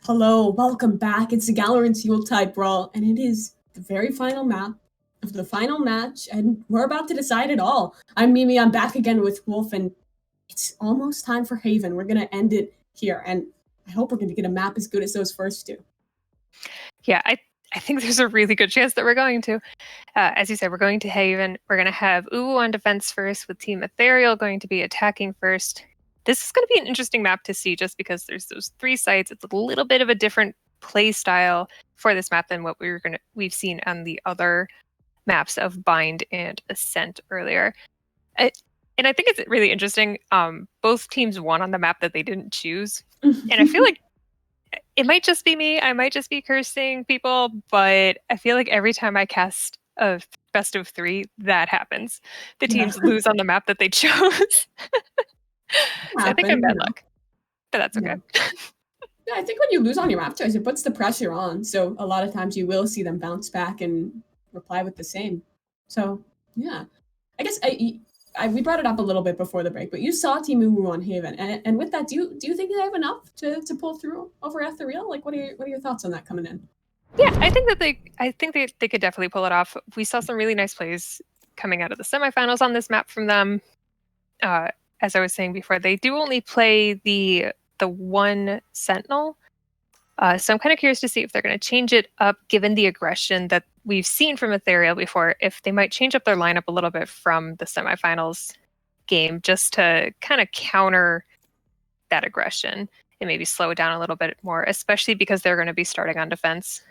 Hello, welcome back. It's the Galorants Yuletide Brawl, and it is the very final map of the final match, and we're about to decide it all. I'm Mimi, I'm back again with Wolf, and it's almost time for Haven. We're going to end it here, and I hope we're going to get a map as good as those first two. Yeah, I think there's a really good chance that we're going to. As you said, we're going to Haven. We're going to have UwU on defense first, with Team Ethereal going to be attacking first. This is going to be an interesting map to see just because there's those three sites. It's a little bit of a different play style for this map than what we've seen on the other maps of Bind and Ascent earlier. And I think it's really interesting. Both teams won on the map that they didn't choose. And I feel like it might just be me. I might just be cursing people, but I feel like every time I cast a best of three, that happens. The teams lose on the map that they chose. So I think I'm bad luck, but that's okay. Yeah, I think when you lose on your map choice, it puts the pressure on. So a lot of times you will see them bounce back and reply with the same. So yeah, I guess we brought it up a little bit before the break, but you saw Team UwU on Haven, and with that, do you think they have enough to pull through over Ethereal? Like, what are your thoughts on that coming in? Yeah, I think they could definitely pull it off. We saw some really nice plays coming out of the semifinals on this map from them. As I was saying before, they do only play the one Sentinel. So I'm kind of curious to see if they're going to change it up, given the aggression that we've seen from Ethereal before, if they might change up their lineup a little bit from the semifinals game, just to kind of counter that aggression and maybe slow it down a little bit more, especially because they're going to be starting on defense.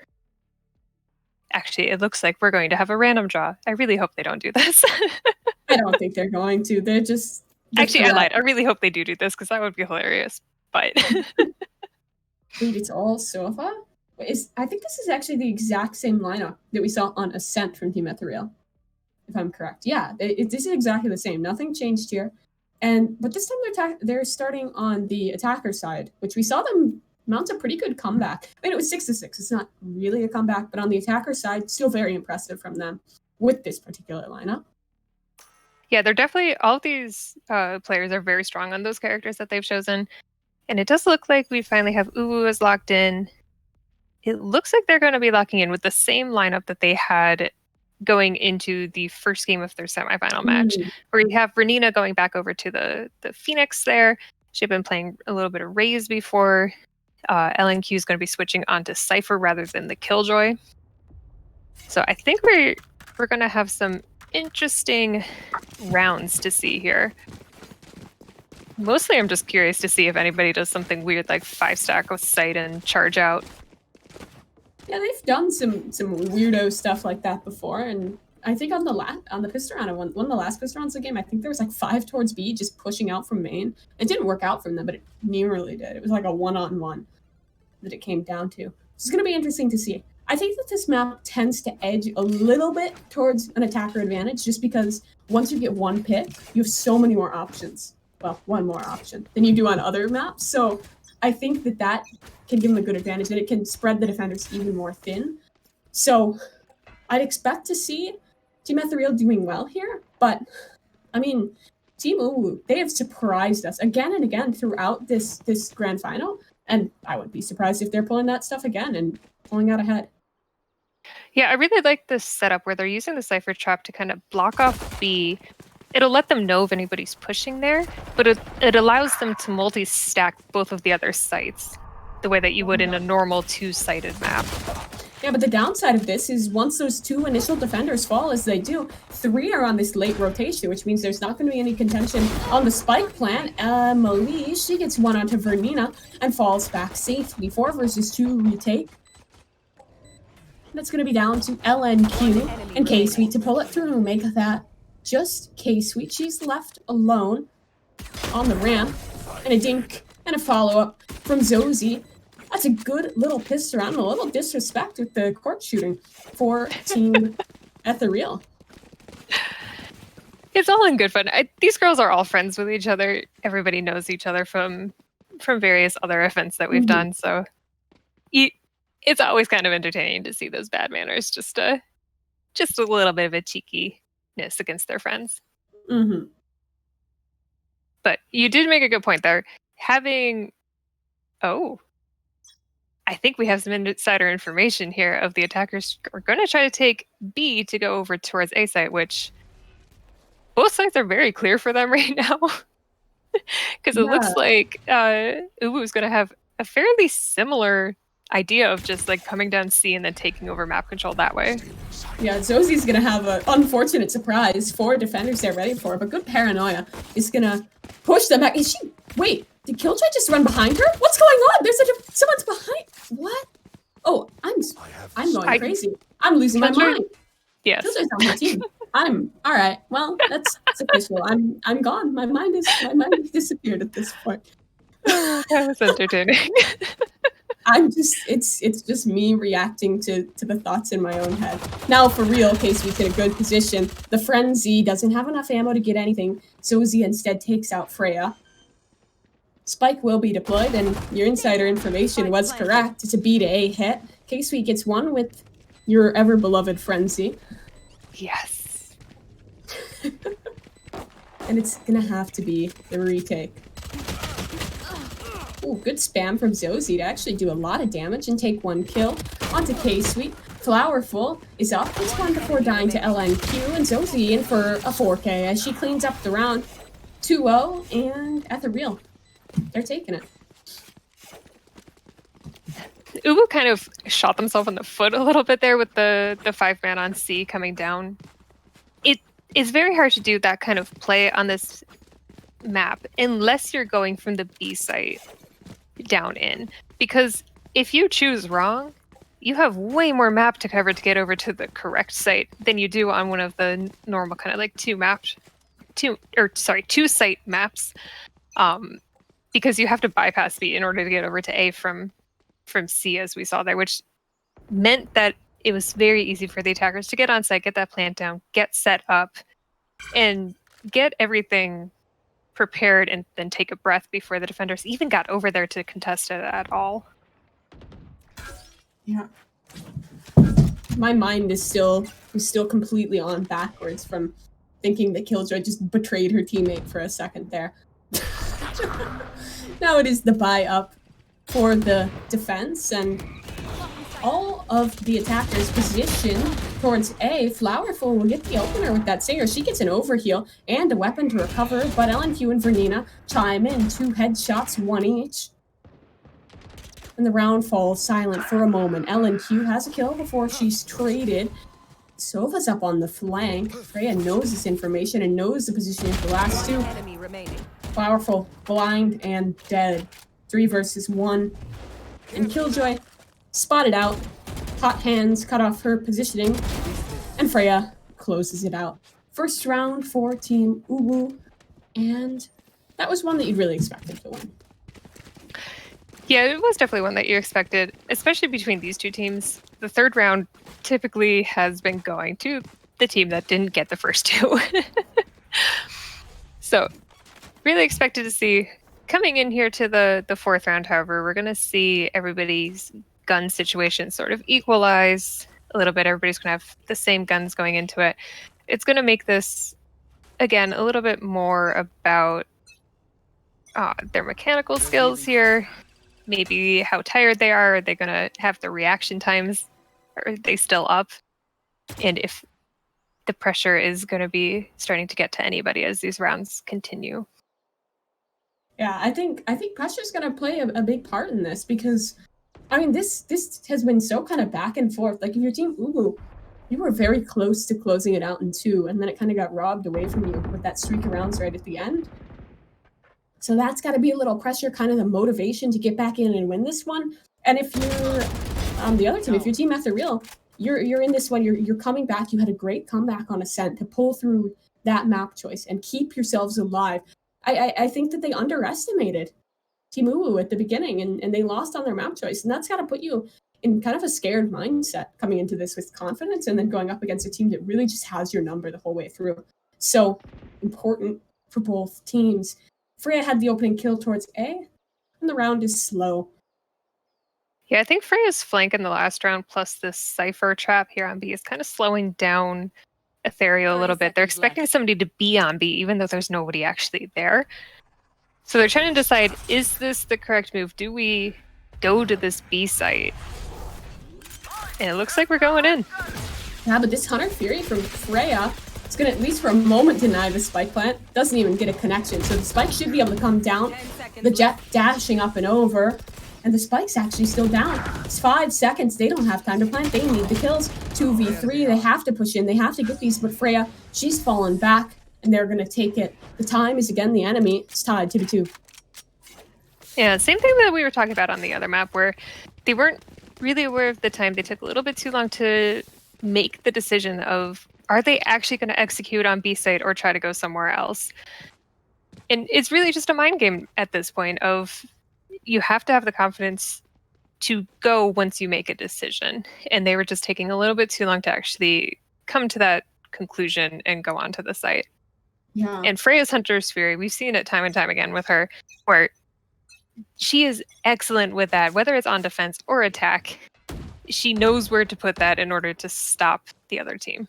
Actually, it looks like we're going to have a random draw. I really hope they don't do this. I don't think they're going to. They're just... Actually, I lied. I really hope they do this, because that would be hilarious. But... Wait, it's all Sofa? I think this is actually the exact same lineup that we saw on Ascent from Team Ethereal, if I'm correct. Yeah, this is exactly the same. Nothing changed here. But this time they're starting on the attacker side, which we saw them mount a pretty good comeback. I mean, it was 6-6. It's not really a comeback, but on the attacker side, still very impressive from them with this particular lineup. Yeah, they're definitely... all of these players are very strong on those characters that they've chosen. And it does look like we finally have UwU is locked in. It looks like they're going to be locking in with the same lineup that they had going into the first game of their semifinal match, where you have Renina going back over to the Phoenix there. She'd been playing a little bit of Raze before. LNQ is going to be switching onto Cypher rather than the Killjoy. So I think we're going to have some interesting rounds to see here. Mostly I'm just curious to see if anybody does something weird like 5-stack with Sight and charge out. Yeah, they've done some weirdo stuff like that before, and I think on the pistol round, one of the last pistol rounds of the game, I think there was like 5 towards B just pushing out from main. It didn't work out from them, but it nearly did. It was like a 1-on-1 that it came down to. It's going to be interesting to see. I think that this map tends to edge a little bit towards an attacker advantage, just because once you get one pick, you have so many more options. Well, one more option than you do on other maps. So I think that can give them a good advantage, that it can spread the defenders even more thin. So I'd expect to see Team Ethereal doing well here, but I mean, Team UwU, they have surprised us again and again throughout this grand final, and I wouldn't be surprised if they're pulling that stuff again and pulling out ahead. Yeah, I really like this setup where they're using the Cypher Trap to kind of block off B. It'll let them know if anybody's pushing there, but it allows them to multi-stack both of the other sites the way that you would in a normal 2-sided map. Yeah, but the downside of this is once those 2 initial defenders fall, as they do, 3 are on this late rotation, which means there's not going to be any contention on the spike plant. Emily, she gets one onto Vernina and falls back safely. 4 versus 2 retake. That's going to be down to LNQ and K-Sweet to pull it through, make that just K-Sweet. She's left alone on the ramp, and a dink and a follow-up from Zozy. That's a good little piss around, a little disrespect with the court shooting for Team Ethereal. It's all in good fun. These girls are all friends with each other. Everybody knows each other from various other events that we've done, so it's always kind of entertaining to see those bad manners, just a little bit of a cheekiness against their friends. But you did make a good point there. Having... Oh. I think we have some insider information here of the attackers are going to try to take B to go over towards A site, which both sites are very clear for them right now. Because it looks like UwU is going to have a fairly similar idea of just like coming down C and then taking over map control that way. Yeah, Zosie's gonna have an unfortunate surprise. 4 defenders they're ready for, but good paranoia is gonna push them back. Is she? Wait, did Killjoy just run behind her? What's going on? There's someone's behind. What? Oh, I'm going crazy. I'm losing my mind. Yes. Killjoy's on my team. I'm all right. Well, that's official. I'm gone. My mind has disappeared at this point. That was entertaining. It's just me reacting to the thoughts in my own head. Now, for real, K-Sweet's in a good position. The Frenzy doesn't have enough ammo to get anything. Zosie instead takes out Freya. Spike will be deployed, and your insider information was correct. It's a B to A hit. K-Sweet gets one with your ever-beloved Frenzy. Yes. And it's gonna have to be the retake. Ooh, good spam from Zosie to actually do a lot of damage and take 1 kill. Onto K-Sweet. Flowerful is up. It's 1 before dying to LNQ, and Zosie in for a 4K as she cleans up the round. 2-0 and Ethereal. They're taking it. UwU kind of shot themselves in the foot a little bit there with the 5-man on C coming down. It is very hard to do that kind of play on this map unless you're going from the B site down in, because if you choose wrong, you have way more map to cover to get over to the correct site than you do on one of the normal kind of like two site maps, because you have to bypass B in order to get over to A from C, as we saw there, which meant that it was very easy for the attackers to get on site, get that plant down, get set up, and get everything prepared, and then take a breath before the defenders even got over there to contest it at all. Yeah. My mind is still completely on backwards from thinking that Killjoy just betrayed her teammate for a second there. Now it is the buy up for the defense, and all of the attackers position towards A. Flowerful will get the opener with that Singer. She gets an overheal and a weapon to recover, but LNQ and Vernina chime in. 2 headshots, 1 each. And the round falls silent for a moment. LNQ has a kill before she's traded. Sova's up on the flank. Freya knows this information and knows the position of the last 2. Flowerful, blind, and dead. 3 versus 1. And Killjoy spotted out. Hot hands cut off her positioning. And Freya closes it out. First round for Team UwU. And that was one that you'd really expected to win. Yeah, it was definitely one that you expected, especially between these two teams. The third round typically has been going to the team that didn't get the first 2. So, really expected to see, coming in here to the fourth round, however, we're going to see everybody's gun situation sort of equalize a little bit. Everybody's going to have the same guns going into it. It's going to make this, again, a little bit more about their mechanical skills here. Maybe how tired they are. Are they going to have the reaction times? Are they still up? And if the pressure is going to be starting to get to anybody as these rounds continue. Yeah, I think pressure is going to play a big part in this, because, I mean, this has been so kind of back and forth. Like, if your team UwU, you were very close to closing it out in 2, and then it kind of got robbed away from you with that streak of rounds right at the end. So that's got to be a little pressure, kind of the motivation to get back in and win this one. And if you're on the other team, if your team Ethereal, you're in this one, you're coming back. You had a great comeback on Ascent to pull through that map choice and keep yourselves alive. I think that they underestimated Team UwU at the beginning, and they lost on their map choice. And that's got to put you in kind of a scared mindset coming into this with confidence, and then going up against a team that really just has your number the whole way through. So important for both teams. Freya had the opening kill towards A, and the round is slow. Yeah, I think Freya's flank in the last round, plus this Cypher trap here on B, is kind of slowing down Ethereal a little bit. They're expecting somebody to be on B, even though there's nobody actually there. So they're trying to decide, is this the correct move? Do we go to this B site. And it looks like we're going in. Yeah, but this Hunter Fury from Freya is going to, at least for a moment, deny the spike plant. Doesn't even get a connection. So the spike should be able to come down. The Jet dashing up and over. And the spike's actually still down. It's 5 seconds. They don't have time to plant. They need the kills. 2v3. They have to push in. They have to get these. But Freya, she's fallen back. And they're going to take it. The time is, again, the enemy. It's tied 2-2. Yeah, same thing that we were talking about on the other map, where they weren't really aware of the time. They took a little bit too long to make the decision of, are they actually going to execute on B site or try to go somewhere else? And it's really just a mind game at this point of, you have to have the confidence to go once you make a decision. And they were just taking a little bit too long to actually come to that conclusion and go onto the site. Yeah. And Freya's Hunter's Fury, we've seen it time and time again with her, where she is excellent with that, whether it's on defense or attack. She knows where to put that in order to stop the other team.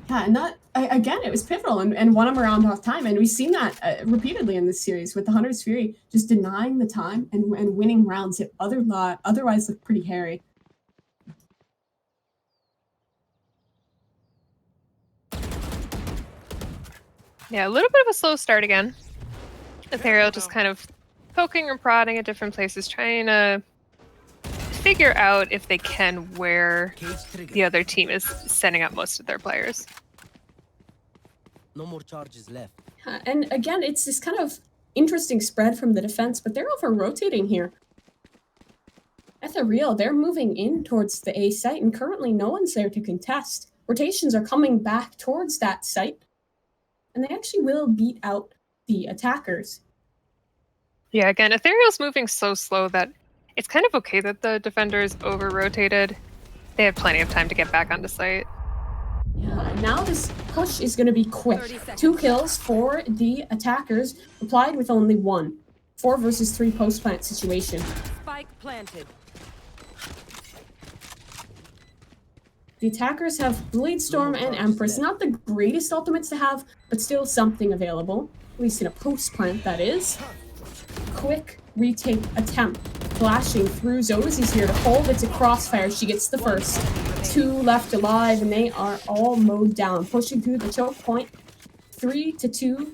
Yeah, and that, again, it was pivotal and won them around off time. And we've seen that repeatedly in this series with the Hunter's Fury just denying the time and winning rounds that otherwise look pretty hairy. Yeah, a little bit of a slow start again. Ethereal just kind of poking and prodding at different places, trying to figure out if they can where the other team is setting up most of their players. No more charges left. And again, it's this kind of interesting spread from the defense, but they're over-rotating here. Ethereal, they're moving in towards the A site, and currently no one's there to contest. Rotations are coming back towards that site, and they actually will beat out the attackers. Yeah, again, Ethereal's moving so slow that it's kind of okay that the defenders over-rotated. They had plenty of time to get back onto site. Yeah, and now this push is going to be quick. 2 kills for the attackers, applied with only 1. 4 versus 3 post-plant situation. Spike planted. The attackers have Bladestorm and Empress. Not the greatest ultimates to have, but still something available. At least in a post-plant, that is. Quick retake attempt. Flashing through. Zozy's here to hold. It's a crossfire. She gets the first. 2 left alive, and they are all mowed down. Pushing through the choke point. 3-2.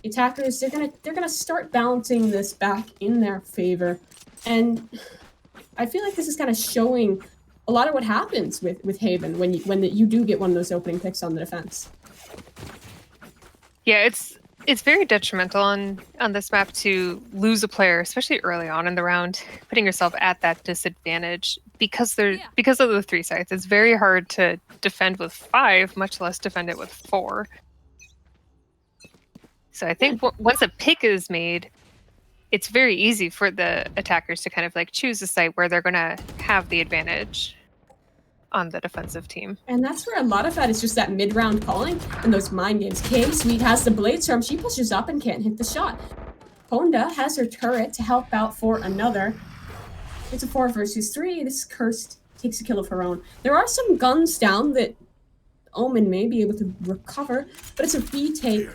The attackers, they're gonna start balancing this back in their favor. And I feel like this is kind of showing a lot of what happens with Haven when you do get one of those opening picks on the defense. Yeah, it's very detrimental on this map to lose a player, especially early on in the round, putting yourself at that disadvantage because of the 3 sites. It's very hard to defend with 5, much less defend it with 4. So I think once a pick is made, it's very easy for the attackers to kind of like choose a site where they're going to have the advantage on the defensive team. And that's where a lot of that is just that mid-round calling and those mind games. K-Sweet has the Bladestorm. She pushes up and can't hit the shot. Ponda has her turret to help out for another. It's a 4 versus 3. This Cursed takes a kill of her own. There are some guns down that Omen may be able to recover, but it's a retake.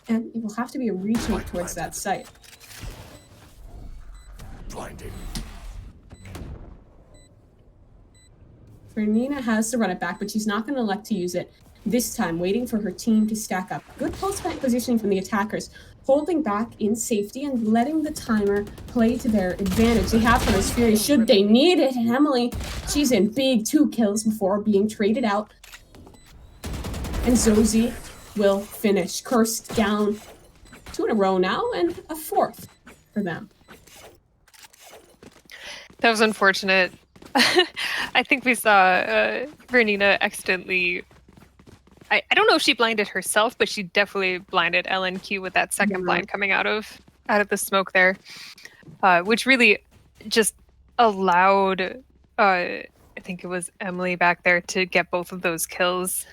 And it will have to be a retake towards that site. Blinding. Nina has to run it back, but she's not going to elect to use it this time, waiting for her team to stack up. Good post-plant positioning from the attackers, holding back in safety and letting the timer play to their advantage. They have Hunter's Fury should they need it. And Emily, she's in big 2 kills before being traded out. And Zozy will finish. Cursed down 2 in a row now, and a 4th for them. That was unfortunate. I think we saw Vernina accidentally. I don't know if she blinded herself, but she definitely blinded LNQ with that second blind coming out of the smoke there, which really just allowed I think it was Emily back there to get both of those kills,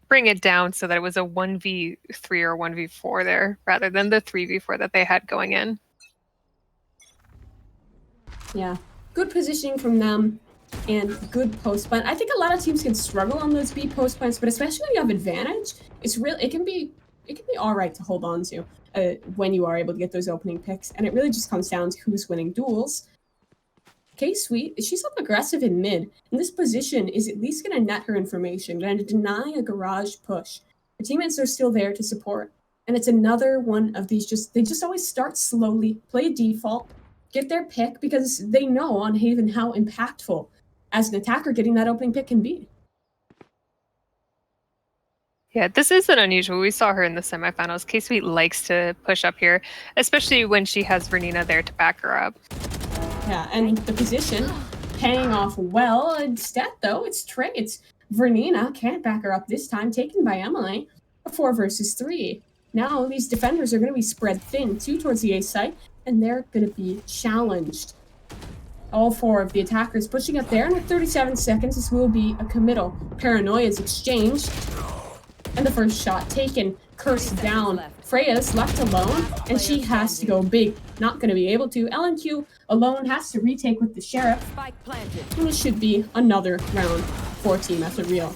bring it down so that it was a 1v3 or 1v4 there rather than the 3v4 that they had going in. Yeah. Good positioning from them and good post plant. I think a lot of teams can struggle on those B post plants, but especially when you have advantage, it it can be all right to hold on to when you are able to get those opening picks. And it really just comes down to who's winning duels. K-Sweet, she's up aggressive in mid, and this position is at least going to net her information, going to deny a garage push. Her teammates are still there to support, and it's another one of these they just always start slowly, play a default, get their pick, because they know on Haven how impactful as an attacker getting that opening pick can be. Yeah, this isn't unusual. We saw her in the semifinals. K-Sweet likes to push up here, especially when she has Vernina there to back her up. Yeah, and the position paying off well. Instead, though, it's Vernina can't back her up this time, taken by Emily. A 4 versus 3. Now these defenders are going to be spread thin, 2 towards the A site, and they're going to be challenged. All 4 of the attackers pushing up there, and at 37 seconds, this will be a committal. Paranoia's exchanged, and the first shot taken. Curse down. Freya's left alone, and she has to go big. Not going to be able to. LNQ alone has to retake with the Sheriff. And this should be another round for Team Ethereal.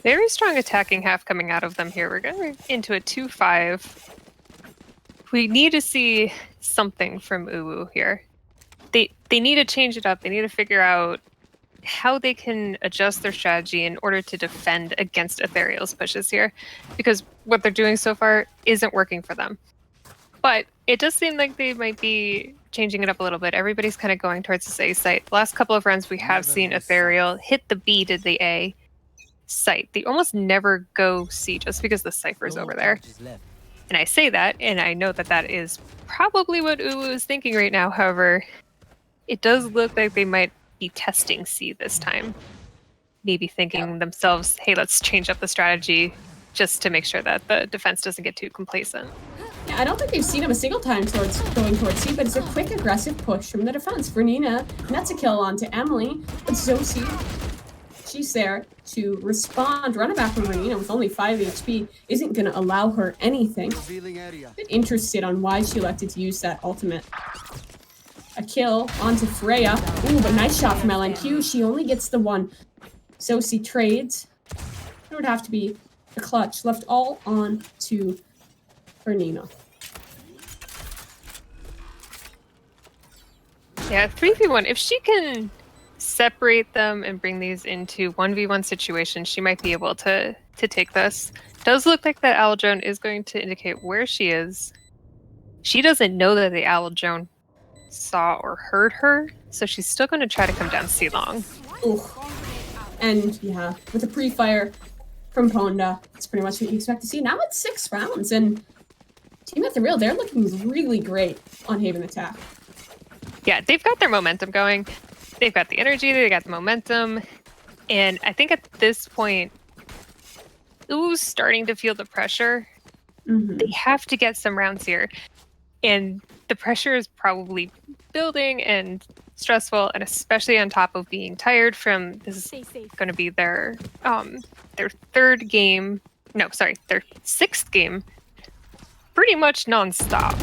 Very strong attacking half coming out of them here. We're going into a 2-5. We need to see something from UwU here. They need to change it up. They need to figure out how they can adjust their strategy in order to defend against Ethereal's pushes here, because what they're doing so far isn't working for them. But it does seem like they might be changing it up a little bit. Everybody's kind of going towards this A site. The last couple of runs we have seen Ethereal hit the B to the A site. They almost never go C just because the Cypher's over there. And I say that, and I know that that is probably what UwU is thinking right now. However, it does look like they might be testing C this time. Maybe thinking themselves, hey, let's change up the strategy just to make sure that the defense doesn't get too complacent. Yeah, I don't think they've seen him a single time going towards C, but it's a quick, aggressive push from the defense. Vernina nets a kill onto Emily, but Zosie, she's there to respond. Running back from Vernina with only 5 HP isn't going to allow her anything. A bit interested on why she elected to use that ultimate. A kill onto Freya. Ooh, but nice shot from LNQ. She only gets the 1. Zosie trades. It would have to be a clutch. Left all on to Vernina. Yeah, 3v1. If she can separate them and bring these into 1v1 situations, she might be able to take this. Does look like that owl drone is going to indicate where she is. She doesn't know that the owl drone saw or heard her, so she's still going to try to come down C long. Ooh. And yeah, with a pre-fire from Ponda, that's pretty much what you expect to see. Now it's 6 rounds, and Team Ethereal, they're looking really great on Haven attack. Yeah, they've got their momentum going. They've got the energy, they got the momentum, and I think at this point, UwU's starting to feel the pressure. They have to get some rounds here, and the pressure is probably building and stressful, and especially on top of being tired from this is going to be their 3rd game. No, sorry, their 6th game, pretty much nonstop.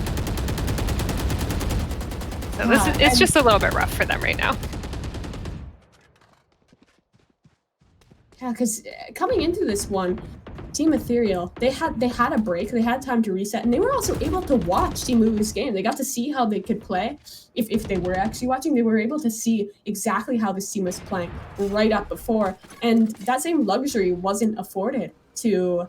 So it's just a little bit rough for them right now. Yeah, because coming into this one, Team Ethereal, they had a break, they had time to reset, and they were also able to watch Team UwU's game. They got to see how they could play. If they were actually watching, they were able to see exactly how this team was playing right up before, and that same luxury wasn't afforded to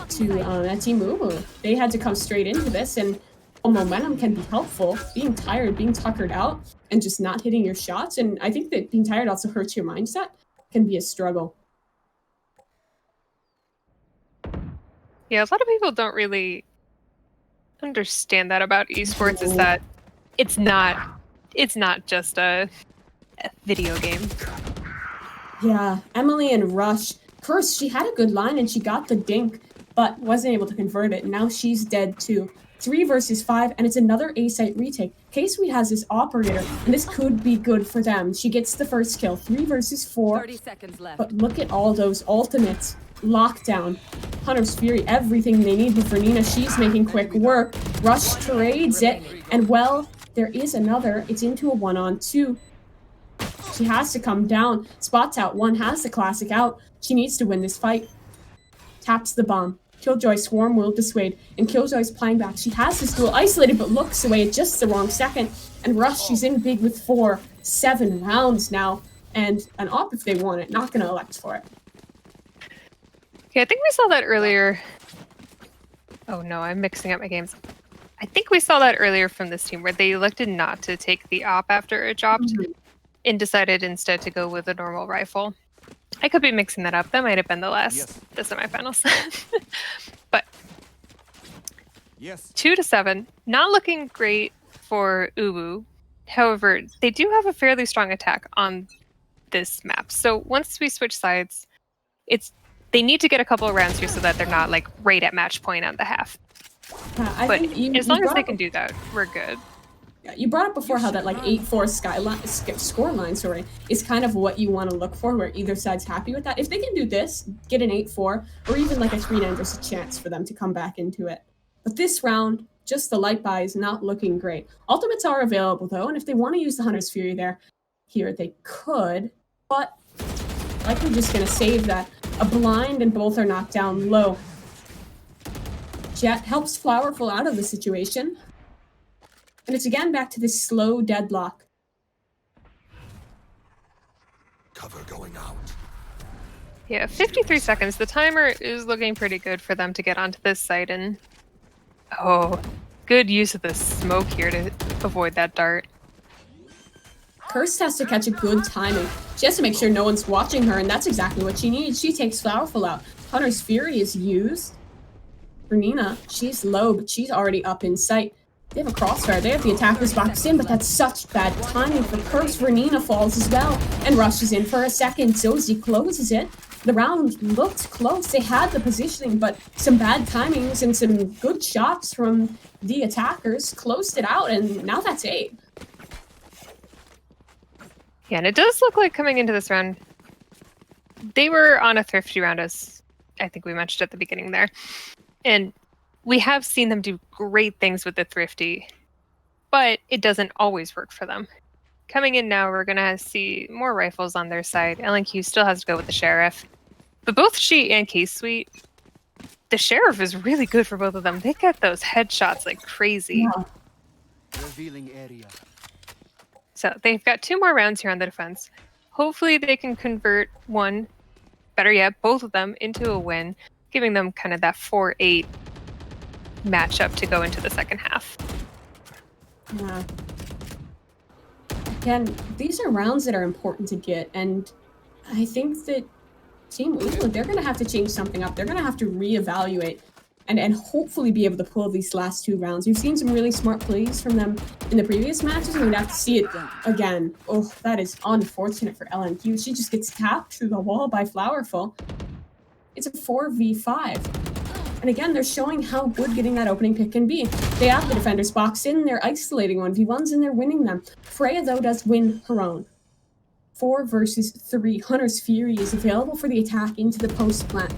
Team UwU. They had to come straight into this, and momentum can be helpful. Being tired, being tuckered out, and just not hitting your shots, and I think that being tired also hurts your mindset, can be a struggle. Yeah, a lot of people don't really understand that about esports, is that it's not just a video game. Yeah, Emily and Rush. Curse, she had a good line and she got the dink, but wasn't able to convert it. Now she's dead too. 3 versus 5, and it's another A-site retake. K-Sweet has this operator, and this could be good for them. She gets the first kill. 3 versus 4. 30 seconds left. But look at all those ultimates. Lockdown. Hunter's Fury, everything they need with Vernina. She's making quick work. Rush trades it, and well, there is another. It's into a 1-on-2. She has to come down. Spots out. 1 has the classic out. She needs to win this fight. Taps the bomb. Killjoy Swarm will dissuade, and Killjoy's playing back. She has this duel isolated, but looks away at just the wrong second. And Rush, she's in big with 7 rounds now, and an op if they want it. Not gonna elect for it. Okay, I think we saw that earlier. Oh no, I'm mixing up my games. I think we saw that earlier from this team where they elected not to take the op after it dropped and decided instead to go with a normal rifle. I could be mixing that up. That might have been the semifinals. But 2-7, not looking great for UwU. However, they do have a fairly strong attack on this map. So once we switch sides, they need to get a couple of rounds here so that they're not like right at match point on the half. But as long as they can do that, we're good. Yeah, you brought up before how that like 8-4 scoreline, is kind of what you want to look for, where either side's happy with that. If they can do this, get an 8-4, or even like a 3-9, there's a chance for them to come back into it. But this round, just the light buy is not looking great. Ultimates are available though, and if they want to use the Hunter's Fury here they could, but likely just gonna save that. A blind and both are knocked down low. Jet helps Flowerful out of the situation. And it's again back to this slow deadlock. Cover going out. Yeah, 53 seconds. The timer is looking pretty good for them to get onto this site, and good use of the smoke here to avoid that dart. Cursed has to catch a good timing. She has to make sure no one's watching her, and that's exactly what she needs. She takes Flowerful out. Hunter's Fury is used. Renina, she's low, but she's already up in sight. They have a crossfire. They have the attackers boxed in, but that's such bad timing for Curse. Renina falls as well and rushes in for a second. Zozy closes it. The round looked close. They had the positioning, but some bad timings and some good shots from the attackers closed it out, and now that's 8. Yeah, and it does look like coming into this round, they were on a thrifty round, as I think we mentioned at the beginning there. And we have seen them do great things with the thrifty, but it doesn't always work for them. Coming in now, we're going to see more rifles on their side. LNQ still has to go with the Sheriff. But both she and K-Sweet, the Sheriff is really good for both of them. They get those headshots like crazy. Yeah. Revealing area. So they've got 2 more rounds here on the defense. Hopefully they can convert one, better yet, both of them into a win, giving them kind of that 4-8 matchup to go into the second half. Yeah. Again, these are rounds that are important to get, and I think that Team UwU, they're going to have to change something up. They're going to have to reevaluate and hopefully be able to pull these last 2 rounds. We've seen some really smart plays from them in the previous matches, and we'd have to see it again. Oh, that is unfortunate for LNQ. She just gets tapped through the wall by Flowerful. It's a 4v5. And again, they're showing how good getting that opening pick can be. They have the defenders boxed in, they're isolating 1v1s, and they're winning them. Freya, though, does win her own. 4 versus 3. Hunter's Fury is available for the attack into the post plant.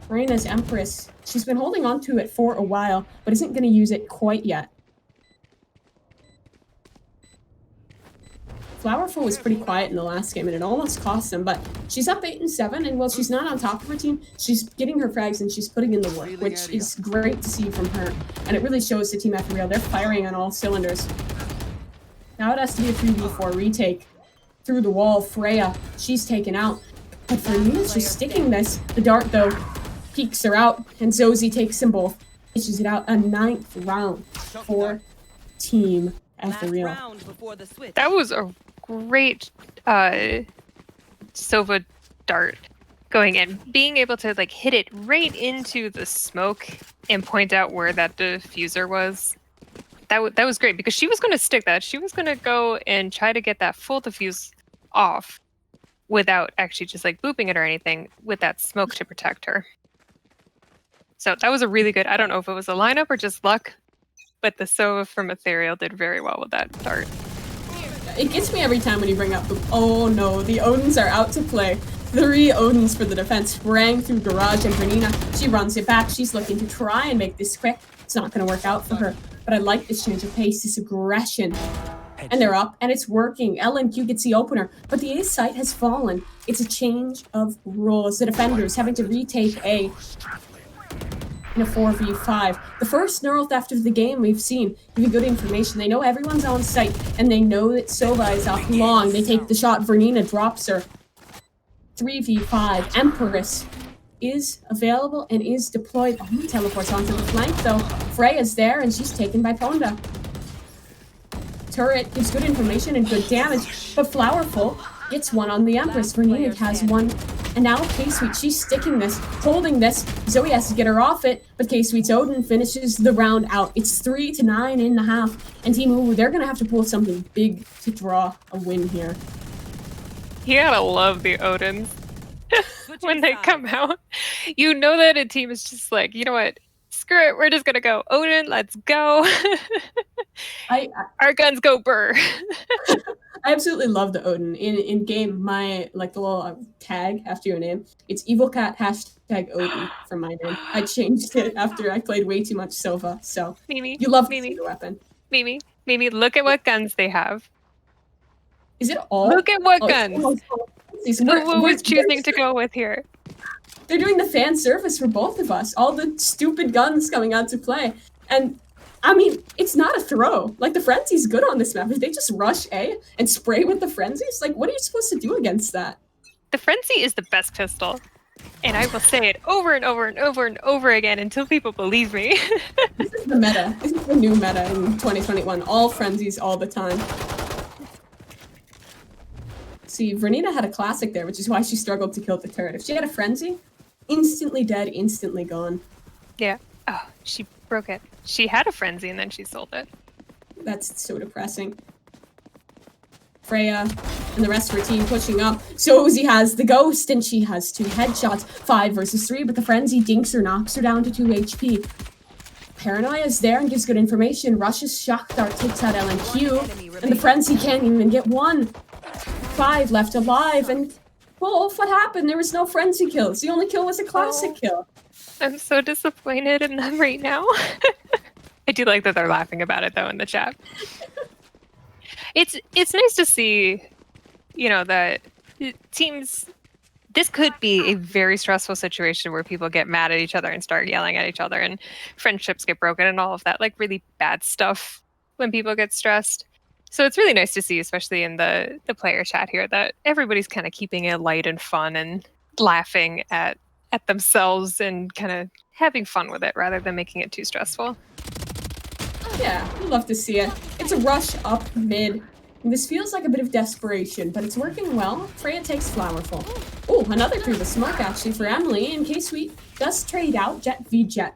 Reina's Empress, she's been holding on to it for a while, but isn't going to use it quite yet. Flowerful was pretty quiet in the last game, and it almost cost them, but she's up 8-7, and while she's not on top of her team, she's getting her frags and she's putting in the work, which is great to see from her, and it really shows the team Ethereal. They're firing on all cylinders. Now it has to be a 3v4 retake. Through the wall, Freya, she's taken out. But for me, she's sticking this. The dart, though, peeks her out, and Zozy takes them both. She's it out. A 9th round for Team Ethereal. That was a great Sova dart going in. Being able to like hit it right into the smoke and point out where that diffuser was. That was great, because she was going to stick that. She was going to go and try to get that full diffuse off without actually just like booping it or anything, with that smoke to protect her. So that was a really good, I don't know if it was a lineup or just luck, but the Sova from Ethereal did very well with that dart. It gets me every time when you bring up the, oh no, the Odins are out to play. 3 Odins for the defense sprang through Garage, and Renina, she runs it back. She's looking to try and make this quick. It's not going to work out for her. But I like this change of pace, this aggression. and they're up, and it's working. LNQ gets the opener, but the A site has fallen. It's a change of roles. The defenders having to retake A in a 4v5. The first neural theft of the game we've seen, giving good information. They know everyone's on site, and they know that Sova is up long. They take the shot. Vernina drops her. 3v5. Empress is available and is deployed. Oh, he teleports onto the flank, though. Freya's there, and she's taken by Ponda. Turret gives good information and good damage, but Flowerful gets one on the Empress. Vernina has one. And now K-Sweet, she's sticking this, holding this. Zoe has to get her off it, but K-Sweet's Odin finishes the round out. It's 3-9.5. And Team UwU, they're going to have to pull something big to draw a win here. You gotta love the Odins when they come out. You know that a team is just like, you know what? Screw it, we're just gonna go Odin, let's go. Our guns go burr. I absolutely love the Odin. In game, my the little tag after your name, it's evilcat hashtag Odin for my name. I changed it after I played way too much Sova. So Mimi, you love to Mimi, see the weapon. Mimi, look at what guns they have. Is it all? Look at what guns. We're choosing to go with here. They're doing the fan service for both of us. All the stupid guns coming out to play. And I mean, it's not a throw. Like, the Frenzy's good on this map. If they just rush A and spray with the Frenzies, like, what are you supposed to do against that? The Frenzy is the best pistol. And I will say it over and over and over and over again until people believe me. This is the meta. This is the new meta in 2021. All Frenzies all the time. See, Vernina had a classic there, which is why she struggled to kill the turret. If she had a Frenzy, instantly dead, instantly gone. Yeah. Oh, she broke it. She had a Frenzy and then she sold it. That's so depressing. Freya and the rest of her team pushing up. Sozy has the Ghost, and she has 2 headshots. 5 versus 3, but the Frenzy dinks her, knocks her down to 2 HP. Paranoia is there and gives good information. Rushes Shock Dart, takes out LNQ, and the Frenzy can't even get one. 5 left alive, and Wolf, what happened? There was no Frenzy kills. The only kill was a classic kill. I'm so disappointed in them right now. I do like that they're laughing about it, though, in the chat. It's nice to see, you know, that teams... This could be a very stressful situation where people get mad at each other and start yelling at each other, and friendships get broken and all of that, like really bad stuff when people get stressed. So it's really nice to see, especially in the player chat here, that everybody's kind of keeping it light and fun and laughing at themselves and kind of having fun with it rather than making it too stressful. Yeah, we love to see it. It's a rush up mid. And this feels like a bit of desperation, but it's working well. Freya takes Flowerful. Oh, another through the smoke actually for Emily, in case we does trade out Jet v Jet.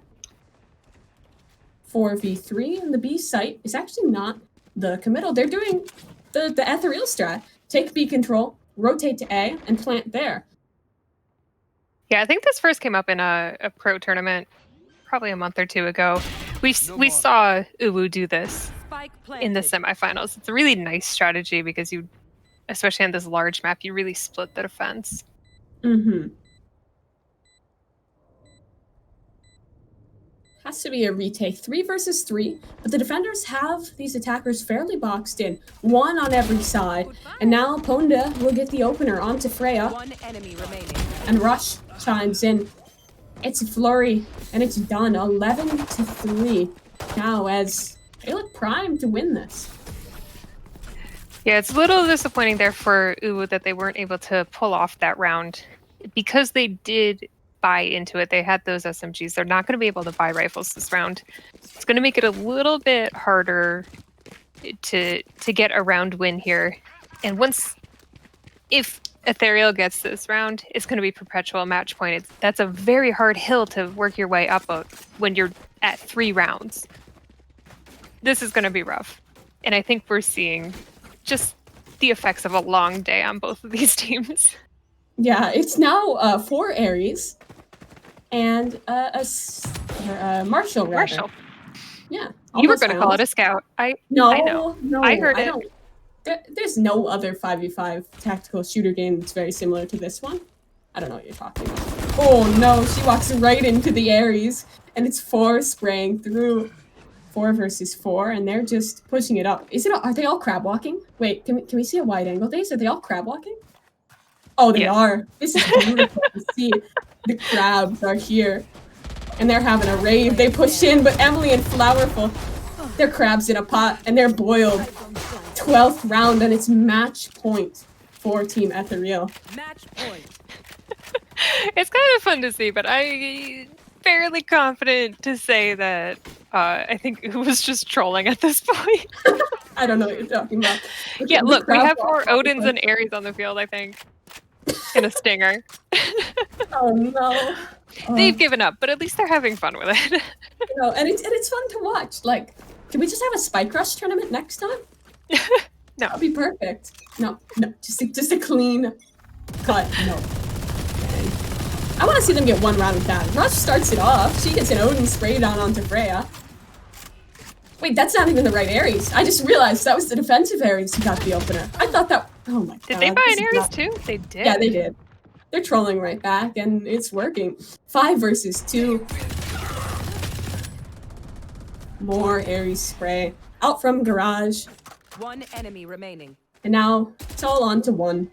4v3, and the B site is actually not the committal. They're doing the Ethereal strat. Take B control, rotate to A, and plant there. Yeah, I think this first came up in a pro tournament probably a month or 2 ago. We saw UwU do this in the semifinals. It's a really nice strategy because you, especially on this large map, you really split the defense. Mm-hmm. Has to be a retake. 3 versus 3, but the defenders have these attackers fairly boxed in. 1 on every side. And now Ponda will get the opener onto Freya. 1 enemy remaining. And Rush chimes in. It's a flurry, and it's done. 11-3. Now, as they look primed to win this. Yeah, it's a little disappointing there for UwU that they weren't able to pull off that round. Because they did buy into it, they had those SMGs. They're not going to be able to buy rifles this round. It's going to make it a little bit harder to get a round win here. And if Ethereal gets this round, it's going to be perpetual match point. That's a very hard hill to work your way up when you're at 3 rounds. This is going to be rough. And I think we're seeing just the effects of a long day on both of these teams. Yeah, it's now 4 Ares and a Marshall, rather. Marshall. Yeah. You were going to call it a scout. No, I know. No, I heard it. There's no other 5v5 tactical shooter game that's very similar to this one. I don't know what you're talking about. Oh no, she walks right into the Ares, and it's 4 spraying through. 4 versus 4, and they're just pushing it up. Are they all crab walking? Wait, can we see a wide angle? Are they all crab walking? Oh, they are. This is beautiful to see. The crabs are here, and they're having a rave. They push in, but Emily and Flowerful, they're crabs in a pot, and they're boiled. 12th round, and it's match point for Team Ethereal. Match point. It's kind of fun to see, but I'm fairly confident to say that I think it was just trolling at this point. I don't know what you're talking about. Yeah, look, we have more Odins and Ares on the field, I think. And a Stinger. Oh no. They've given up, but at least they're having fun with it. And it's fun to watch. Like, can we just have a Spike Rush tournament next time? No. That'd be perfect. No, just a clean cut. No. Okay. I want to see them get one round with that. Rush starts it off. She gets an Odin sprayed onto Freya. Wait, that's not even the right Ares. I just realized that was the defensive Ares who got the opener. I thought that. Oh my god. Did they buy an Ares too? They did. Yeah, they did. They're trolling right back, and it's working. 5 versus 2. More Ares spray. Out from Garage. One enemy remaining. And now it's all on to 1.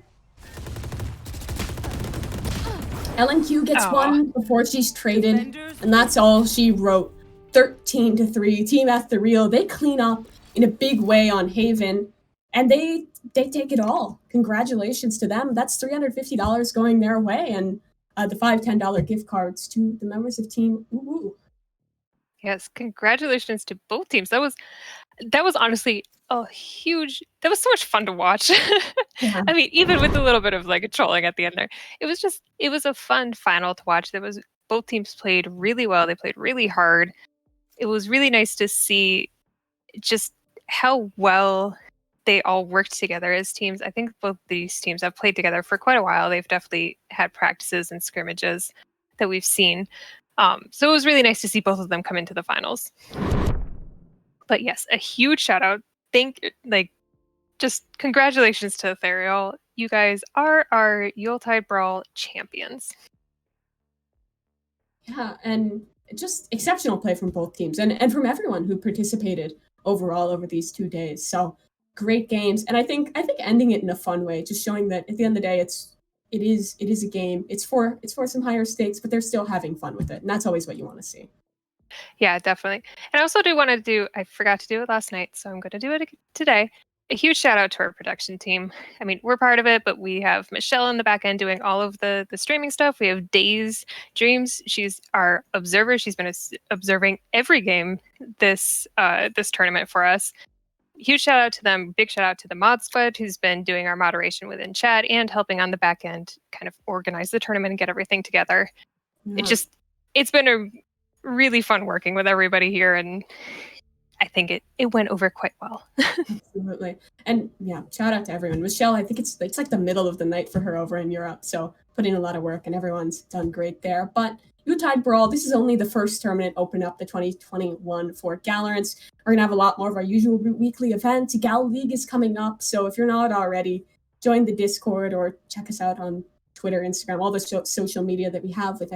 LNQ gets 1 before she's traded, and that's all she wrote. 13-3. Team Ethereal, they clean up in a big way on Haven, and they take it all. Congratulations to them. That's $350 going their way, and the $5 $10 gift cards to the members of Team UwU. Yes, congratulations to both teams. That was honestly a huge. That was so much fun to watch. Yeah. I mean, even with a little bit of like trolling at the end there, it was a fun final to watch. Both teams played really well. They played really hard. It was really nice to see just how well they all worked together as teams. I think both these teams have played together for quite a while. They've definitely had practices and scrimmages that we've seen. So it was really nice to see both of them come into the finals. But yes, a huge shout out. Just congratulations to Ethereal. You guys are our Yuletide Brawl champions. Yeah, and just exceptional play from both teams and from everyone who participated overall over these 2 days. So great games, and I think ending it in a fun way, just showing that at the end of the day, it is a game. It's for some higher stakes, but they're still having fun with it, and that's always what you want to see. Yeah, definitely. And I also do want to I forgot to do it last night, so I'm going to do it today. A huge shout out to our production team. I mean, we're part of it, but we have Michelle in the back end doing all of the streaming stuff. We have Days Dreams. She's our observer. She's been observing every game this tournament for us. Huge shout out to them. Big shout out to the mod squad who's been doing our moderation within chat and helping on the back end kind of organize the tournament and get everything together. Yeah. It's been a really fun working with everybody here, and I think it went over quite well. Absolutely. And yeah, shout out to everyone. Michelle, I think it's like the middle of the night for her over in Europe, so put in a lot of work, and everyone's done great there. But Yuletide Brawl, this is only the first tournament open up the 2021 for Galorants. We're going to have a lot more of our usual weekly events. Gal League is coming up, so if you're not already, join the Discord or check us out on Twitter, Instagram, all the social media that we have with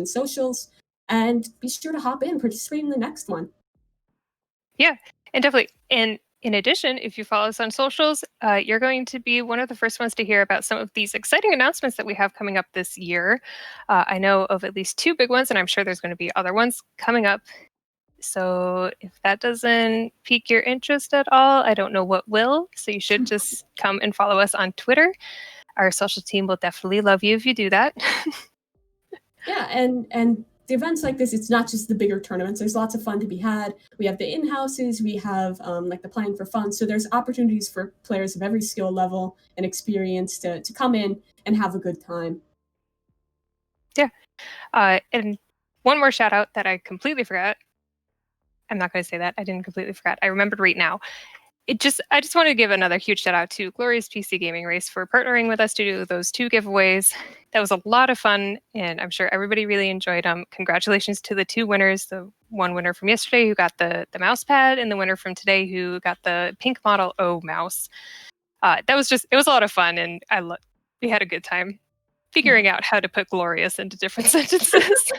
!socials, and be sure to hop in, participate in the next one. Yeah, and definitely. And in addition, if you follow us on socials, you're going to be one of the first ones to hear about some of these exciting announcements that we have coming up this year. I know of at least 2 big ones, and I'm sure there's going to be other ones coming up. So if that doesn't pique your interest at all, I don't know what will. So you should just come and follow us on Twitter. Our social team will definitely love you if you do that. Yeah, and the events like this, it's not just the bigger tournaments. There's lots of fun to be had. We have the in-houses, we have like the playing for fun. So there's opportunities for players of every skill level and experience to come in and have a good time. Yeah. And one more shout out that I completely forgot. I'm not going to say that. I didn't completely forget. I remembered right now. I just want to give another huge shout out to Glorious PC Gaming Race for partnering with us to do those 2 giveaways. That was a lot of fun, and I'm sure everybody really enjoyed them. Congratulations to the 2 winners. The one winner from yesterday who got the mouse pad, and the winner from today who got the pink Model O mouse. It was a lot of fun, and we had a good time figuring out how to put glorious into different sentences.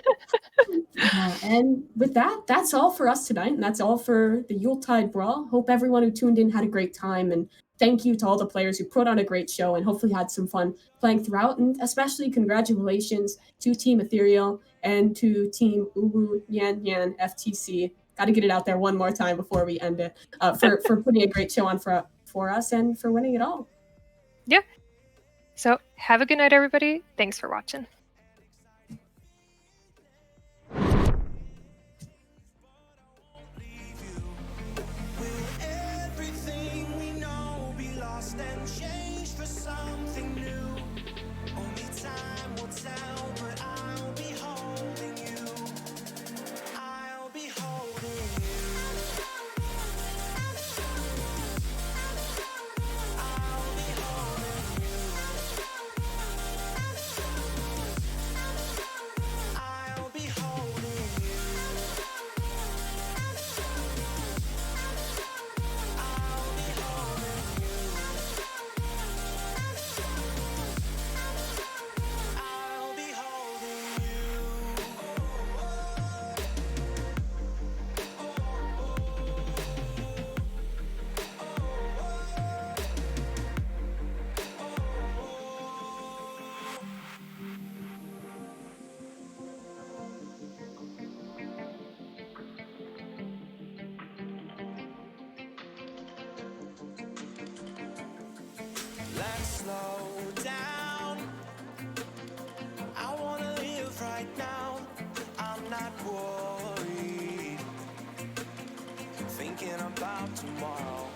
And with that, that's all for us tonight, and that's all for the Yuletide Brawl. Hope everyone who tuned in had a great time, and thank you to all the players who put on a great show and hopefully had some fun playing throughout. And especially congratulations to Team Ethereal and to Team UwU Nyan Nyan FTC. Got to get it out there one more time before we end it. For putting a great show on for us and for winning it all. Yeah. So have a good night, everybody. Thanks for watching. And change for something new. Only time will tell, but I'll be holding you. I'll be holding you. I'll be holding you. I'll be holding you. I'll be holding you. I'll be holding you. Let's slow down. I wanna live right now. I'm not worried, thinking about tomorrow.